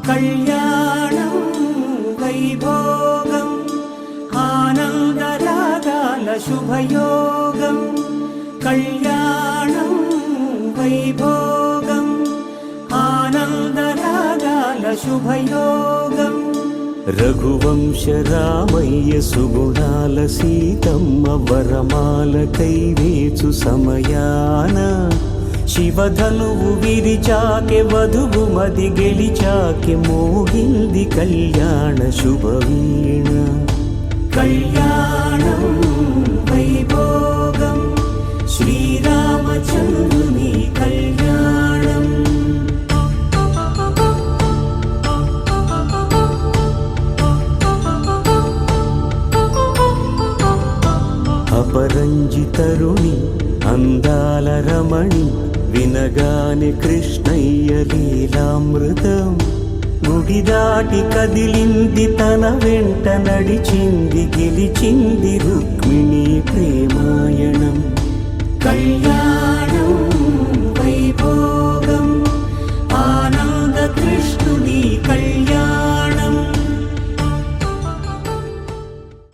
కళ్యాణం వైభోగం ఆనందరాగాల శుభయోగం కళ్యాణం వైభోగం ఆనందరాగాల శుభయోగం రఘువంశ రామయ్య సుగుణాల సీతమ్మ వరమాల కైవేచు సమయాన శివధనువు విరిచాకె వధువు మది గెలిచాకె మోగింది కళ్యాణ శుభవీణ కళ్యాణం వైభోగం శ్రీరామచంద్రుని కళ్యాణం అపరంజి తరుణి అందాల రమణి వినగానే కృష్ణయ్య లీలామృతం గుడి దాటి కదిలింది తన వెంట నడిచింది గెలిచింది రుక్మిణి ప్రేమ